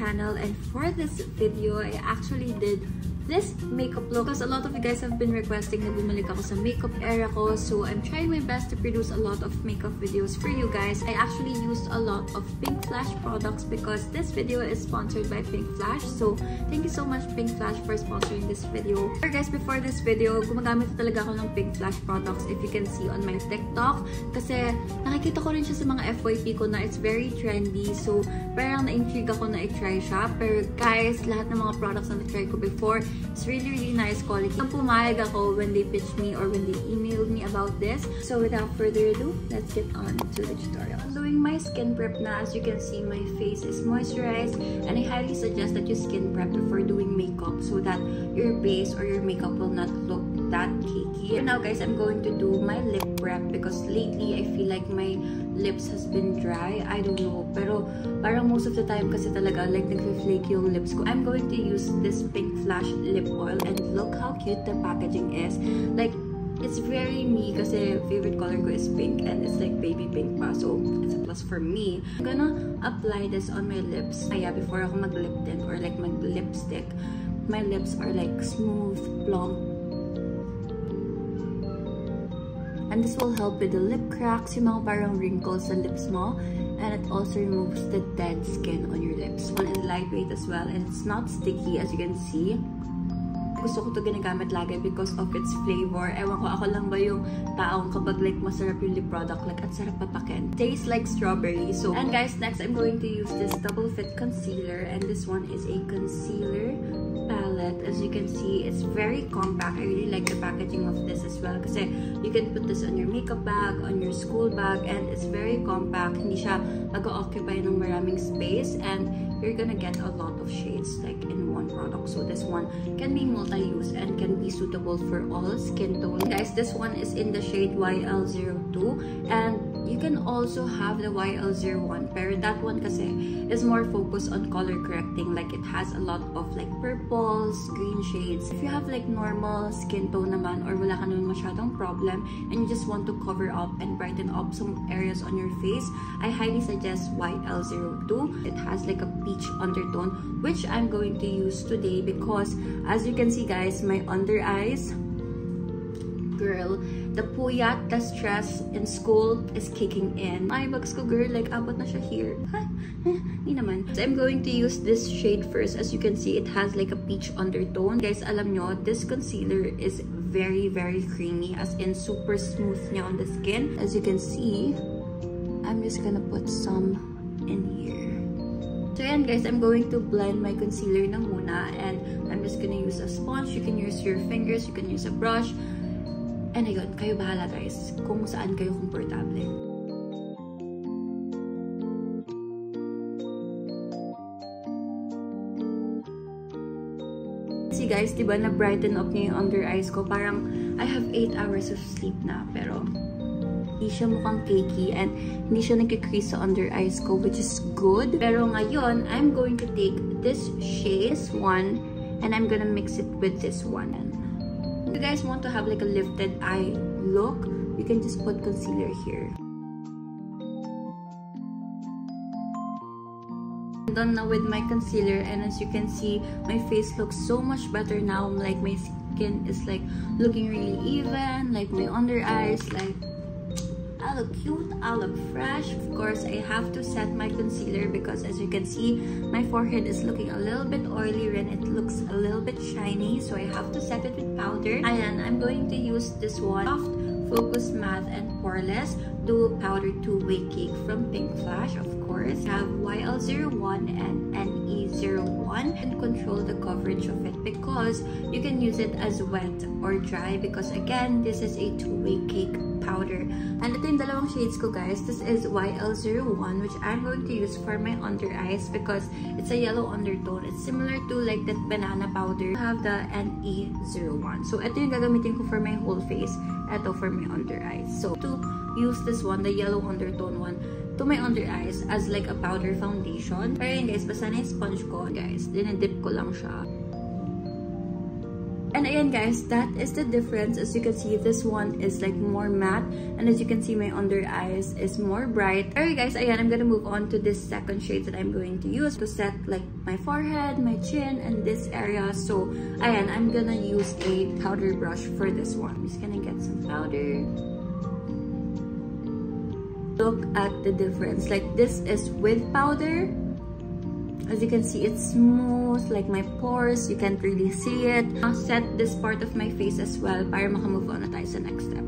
channel, and for this video I actually did this makeup look because a lot of you guys have been requesting na bumalik ako sa makeup era ko. So I'm trying my best to produce a lot of makeup videos for you guys. I actually used a lot of Pinkflash products because this video is sponsored by Pinkflash. So thank you so much Pinkflash for sponsoring this video. So guys, before this video, gumagamit talaga ako ng Pinkflash products, if you can see on my TikTok. Kasi nakikita ko rin siya sa mga FYP ko na it's very trendy. So parang na-intrigue ako na i-try siya. Pero guys, lahat ng mga products na na-try ko before, it's really nice quality. Ang pumayag ako when they pitched me or when they emailed me about this. So without further ado, let's get on to the tutorial. I'm doing my skin prep na. As you can see, my face is moisturized, and I highly suggest that you skin prep before doing makeup so that your base or your makeup will not look that cakey. So now guys, I'm going to do my lip prep because lately I feel like my lips has been dry. I don't know, pero parang most of the time kasi talaga like nag-flake yung lips ko. I'm going to use this Pinkflash lip oil, and look how cute the packaging is. Like, it's very me kasi favorite color ko is pink, and it's like baby pink pa, so it's a plus for me. I'm gonna apply this on my lips. Kaya before ako mag-lip tint or like mag-lipstick, my lips are like smooth, plump. And this will help with the lip cracks, yung mga parang wrinkles sa lips mo. And it also removes the dead skin on your lips. One is lightweight as well, and it's not sticky as you can see. Gusto ko to ginagamit lagi because of its flavor. Ewan ko, ako lang ba yung taong kapag like masarap yung lip product, like at sarap papakin. Tastes like strawberry. So, and guys, next I'm going to use this Double Fit Concealer, and this one is a concealer palette. As you can see, it's very compact. I really like the packaging of this as well kasi you can put this on your makeup bag, on your school bag, and it's very compact. Hindi siya mag-occupy ng maraming space, and you're gonna get a lot of shades like in one product. So this one can be multi-use and can be suitable for all skin tones. Guys, this one is in the shade YL02, and you can also have the YL01, pero that one kasi is more focused on color correcting. Like it has a lot of like purples, green shades. If you have like normal skin tone naman or wala ka naman masyadong problem and you just want to cover up and brighten up some areas on your face, I highly suggest YL02. It has like a peach undertone, which I'm going to use today because as you can see guys, my under eyes, girl, the puyat, the stress in school is kicking in. My bags ko, girl, like abot na siya here. Hindi naman. So I'm going to use this shade first. As you can see, it has like a peach undertone. Guys, alam nyo, this concealer is very creamy, as in super smooth niya on the skin. As you can see, I'm just gonna put some in here. So yan guys, I'm going to blend my concealer na muna, and I'm just gonna use a sponge. You can use your fingers, you can use a brush. And ayun, kayo bahala guys kung saan kayo komportable. See guys, diba na-brighten up niya yung under eyes ko. Parang I have 8 hours of sleep na, pero hindi siya mukhang cakey and hindi siya nagkikrease sa under eyes ko, which is good. Pero ngayon, I'm going to take this shade, this one, and I'm gonna mix it with this one. If you guys want to have like a lifted eye look, you can just put concealer here. I'm done now with my concealer, and as you can see, my face looks so much better now. Like my skin is like looking really even, like my under eyes, like I look cute, I look fresh. Of course, I have to set my concealer because as you can see, my forehead is looking a little bit oily and it looks a little bit shiny. So I have to set it with powder. And I'm going to use this one, Soft Focus Matte and Poreless Dual Powder 2-Way Cake from Pinkflash. Of course, I have YL01 and NE01, and control the coverage of it because you can use it as wet or dry because again, this is a 2-way cake powder. And ito yung dalawang shades ko guys. This is YL01, which I'm going to use for my under eyes because it's a yellow undertone. It's similar to like that banana powder. I have the NE01. So ito yung gagamitin ko for my whole face. Ito for my under eyes. So to use this one, the yellow undertone one, to my under eyes as like a powder foundation. Pero yun guys, basta na yung sponge ko guys. Dinedip ko lang siya. And And ayan guys, that is the difference. As you can see, this one is like more matte, and as you can see, my under eyes is more bright. Alright guys, ayan, I'm gonna move on to this second shade that I'm going to use to set like my forehead, my chin, and this area. So ayan, I'm gonna use a powder brush for this one. I'm just gonna get some powder. Look at the difference. Like, this is with powder. As you can see, it's smooth, like my pores, you can't really see it. I'll set this part of my face as well para makamove on na tayo sa next step.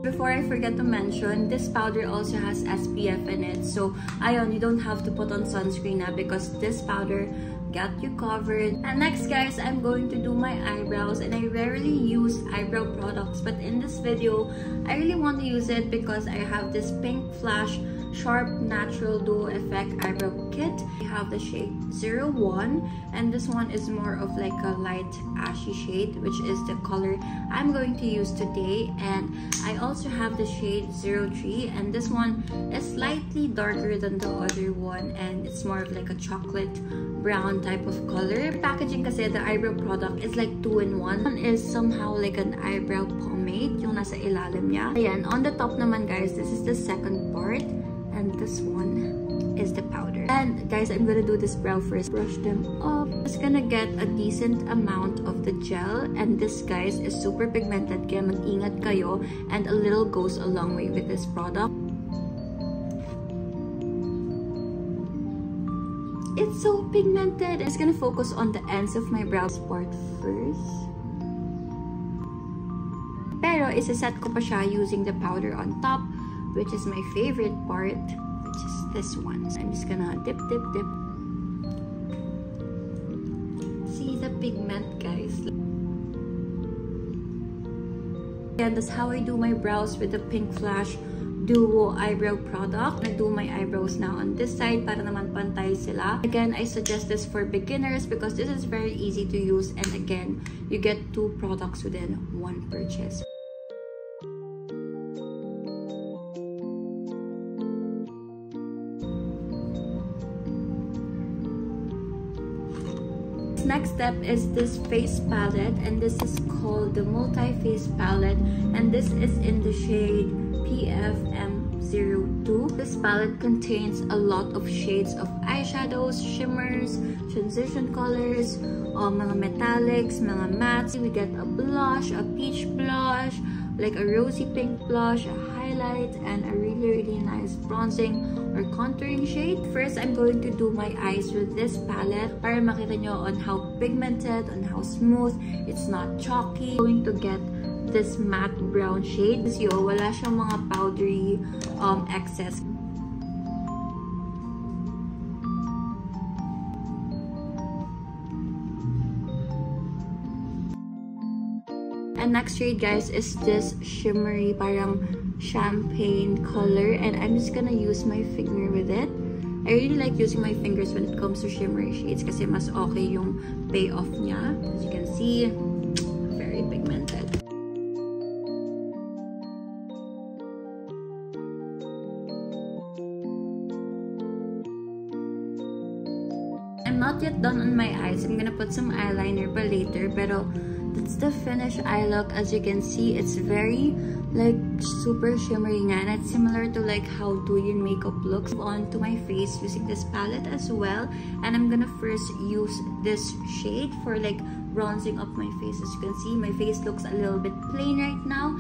Before I forget to mention, this powder also has SPF in it. So, ayun, you don't have to put on sunscreen na because this powder got you covered. And next guys, I'm going to do my eyebrows, and I rarely use eyebrow products, but in this video I really want to use it because I have this Pinkflash Sharp Natural Duo Effect Eyebrow Kit. I have the shade 01, and this one is more of like a light ashy shade, which is the color I'm going to use today. And I also have the shade 03, and this one is slightly darker than the other one, and it's more of like a chocolate brown type of color. Packaging kasi, the eyebrow product is like 2-in-1. One is somehow like an eyebrow pomade, yung nasa ilalim niya. Ayan, on the top naman guys, this is the second part, and this one is the powder. And guys, I'm gonna do this brow first. Brush them up. Just gonna get a decent amount of the gel, and this guys is super pigmented, kaya mag-ingat kayo, and a little goes a long way with this product. It's so pigmented. I'm just gonna focus on the ends of my brows part first. Pero isa-set ko pa siya using the powder on top, which is my favorite part, which is this one. So I'm just gonna dip, dip, dip. See the pigment, guys. And that's how I do my brows with the Pinkflash Duo Eyebrow product. I do my eyebrows now on this side para naman pantay sila. Again, I suggest this for beginners because this is very easy to use, and again, you get 2 products within 1 purchase. Next step is this face palette, and this is called the multi-face palette, and this is in the shade PFM02. This palette contains a lot of shades of eyeshadows, shimmers, transition colors, mga metallics, mga mattes. We get a blush, a peach blush, like a rosy pink blush, a highlight, and a really nice bronzing or contouring shade. First, I'm going to do my eyes with this palette para makita nyo on how pigmented, on how smooth, it's not chalky. I'm going to get this matte brown shade. So, wala siyang mga powdery excess. And next shade guys is this shimmery parang champagne color, and I'm just gonna use my finger with it. I really like using my fingers when it comes to shimmery shades kasi mas okay yung payoff niya. As you can see, very pigmented. I'm not yet done on my eyes. I'm gonna put some eyeliner pa later, pero that's the finished eye look. As you can see, it's very like super shimmery nga, and it's similar to like how Douyin makeup looks. On to my face using this palette as well, and I'm gonna first use this shade for like bronzing up my face. As you can see, my face looks a little bit plain right now.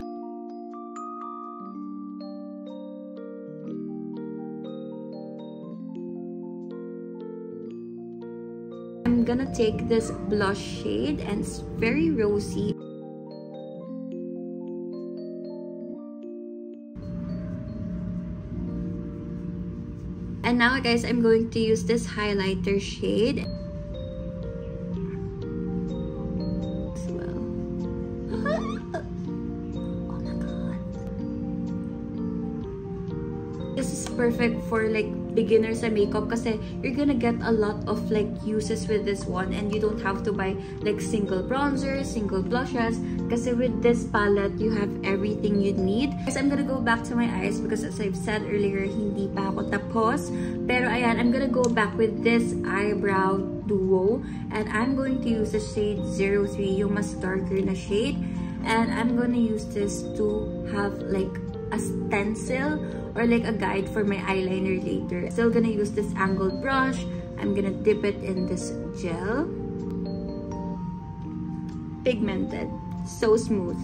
I'm gonna take this blush shade, and it's very rosy. And now guys, I'm going to use this highlighter shade as well. Oh my god. This is perfect for like beginner sa makeup kasi you're gonna get a lot of like uses with this one, and you don't have to buy like single bronzers, single blushes, kasi with this palette you have everything you need. Guys, I'm gonna go back to my eyes because as I've said earlier, hindi pa ako tapos. Pero ayan, I'm gonna go back with this eyebrow duo, and I'm going to use the shade 03, yung mas darker na shade, and I'm gonna use this to have like a stencil or like a guide for my eyeliner later. Still gonna use this angled brush. I'm gonna dip it in this gel. Pigmented, so smooth.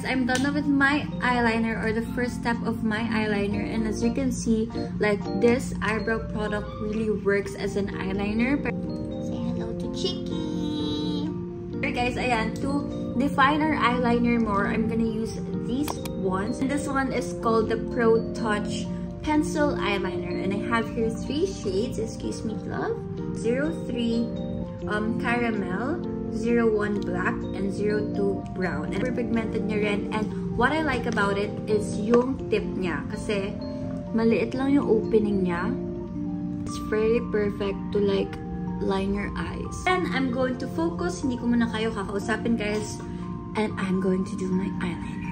I'm done with my eyeliner, or the first step of my eyeliner, and as you can see, like this eyebrow product really works as an eyeliner. Say hello to Chicky! Alright guys, ayan, to define our eyeliner more, I'm gonna use these ones, and this one is called the Pro Touch Pencil Eyeliner, and I have here 3 shades, excuse me love, 03 Caramel, 01 Black, and 02 Brown. And super pigmented niya rin. And what I like about it is yung tip niya. Kasi maliit lang yung opening niya. It's very perfect to like line your eyes. And I'm going to focus. Hindi ko muna kayo kakausapin guys. And I'm going to do my eyeliner.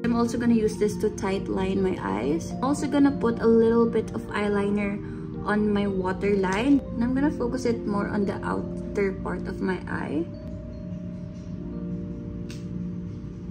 I'm also gonna use this to tight line my eyes. I'm also gonna put a little bit of eyeliner on my waterline. And I'm gonna focus it more on the outer part of my eye.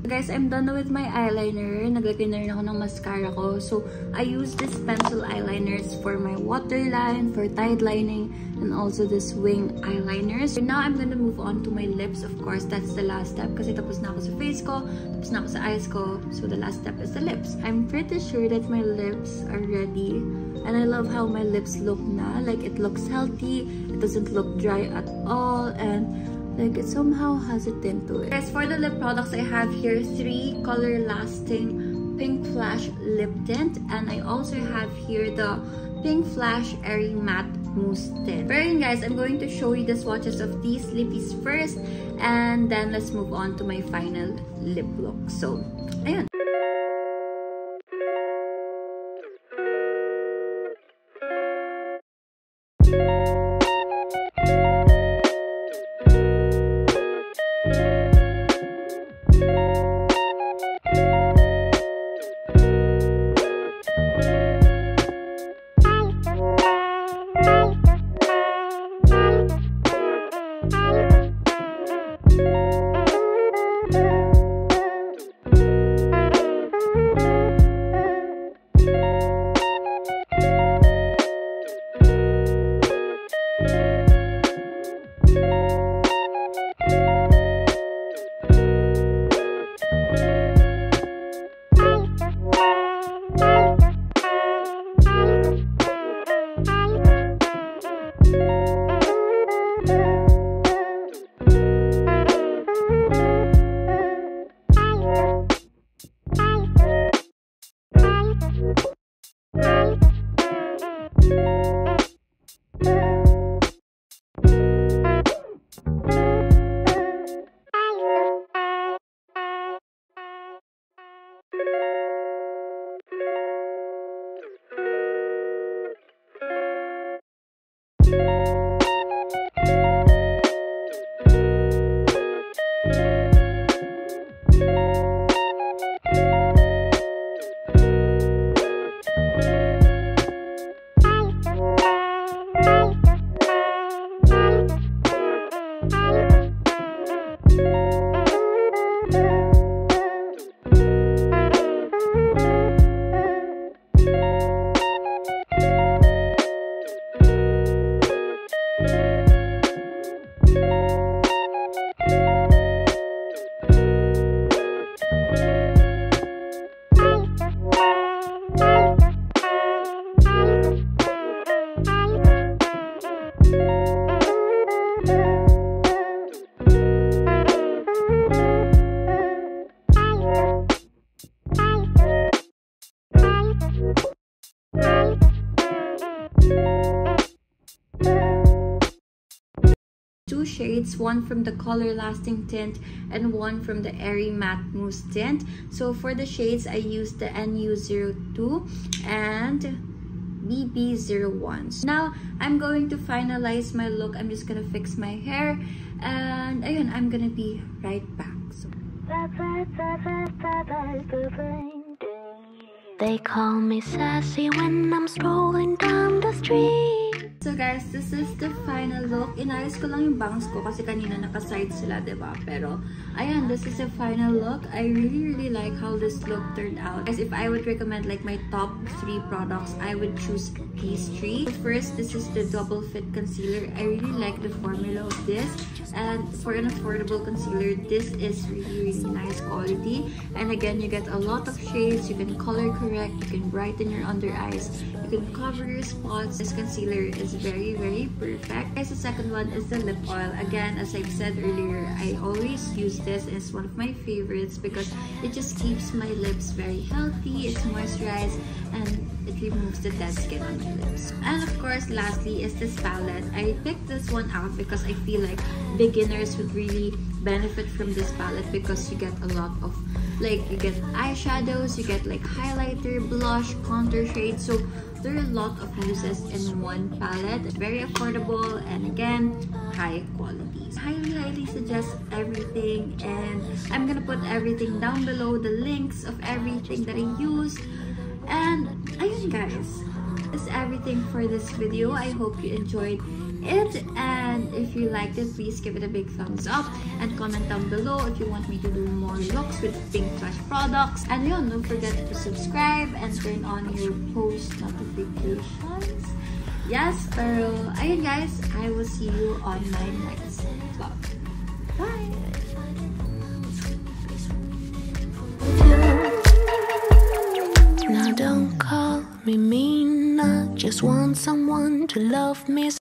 Guys, I'm done with my eyeliner. Naglagay na rin ako ng mascara ko. So, I use these pencil eyeliners for my waterline, for tight lining, and also this wing eyeliners. So, now I'm gonna move on to my lips. Of course, that's the last step kasi tapos na ako sa face ko, tapos na ako sa eyes ko. So, the last step is the lips. I'm pretty sure that my lips are ready. And I love how my lips look na. Like, it looks healthy. It doesn't look dry at all. And like it somehow has a tint to it. Guys, for the lip products, I have here 3 color-lasting Pinkflash lip tint, and I also have here the Pinkflash Airy Matte Mousse Tint. But yun guys, I'm going to show you the swatches of these lippies first, and then let's move on to my final lip look. So, ayun. 2 shades, one from the Color Lasting tint and one from the Airy Matte Mousse tint. So for the shades, I used the NU02 and BB01. So now I'm going to finalize my look. I'm just gonna fix my hair, and ayun, I'm gonna be right back. So they call me sassy when I'm strolling down the street. So guys, this is the final look. Inayos ko lang yung bangs ko kasi kanina naka-side sila, diba? Pero, ayan, this is the final look. I really like how this look turned out. Guys, if I would recommend like my top 3 products, I would choose these 3. First, this is the Double Fit Concealer. I really like the formula of this. And for an affordable concealer, this is really nice quality. And again, you get a lot of shades. You can color correct. You can brighten your under eyes. You can cover your spots. This concealer is very perfect. Guys, the second one is the lip oil. Again, as I've said earlier, I always use this. It's one of my favorites because it just keeps my lips very healthy. It's moisturized and it removes the dead skin on my lips. And of course, lastly is this palette. I picked this one out because I feel like beginners would really benefit from this palette because you get a lot of like, you get eyeshadows, you get like highlighter, blush, contour shades. So there are a lot of uses in one palette. It's very affordable and again, high quality. Highly suggest everything, and I'm gonna put everything down below, the links of everything that I used. And ayun guys, that's everything for this video. I hope you enjoyed it, and if you liked it, please give it a big thumbs up and comment down below if you want me to do more looks with Pinkflash products. And yun, don't forget to subscribe and turn on your post notifications. Yes, pero ayun guys, I will see you on my next vlog. Bye! Now don't call me mean, I just want someone to love me.